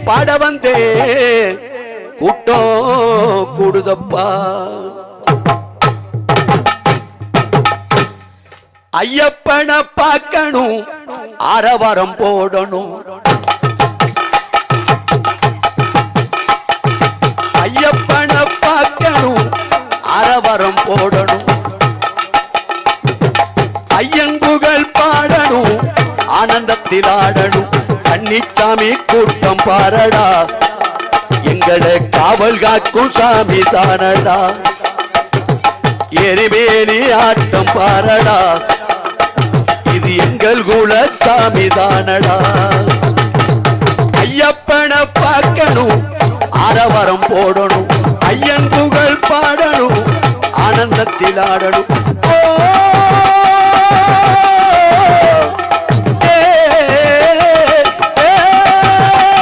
பாட வந்தே கூட்டம் கூடுதப்பா. ஐயப்பனை பார்க்கணும், ஆரவாரம் போடணும். ஐயப்பனை பார்க்கணும், ஆரவாரம் போடணும். ஐயங்குகள் பாடணும், ஆனந்தத்தில் ஆடணும். கன்னிச்சாமி கூட்டம் பாரடா, எங்களை காவல் காக்கும் சாமி தானடா. எரிமேலி ஆட்டம் பாரடா, இது எங்கள் குலச்சாமி தானடா. ஐயப்பனை பார்க்கணும், ஆரவாரம் போடணும். ஐயன் புகழ் பாடணும், ஆனந்தத்தில் ஆடணும். ஓ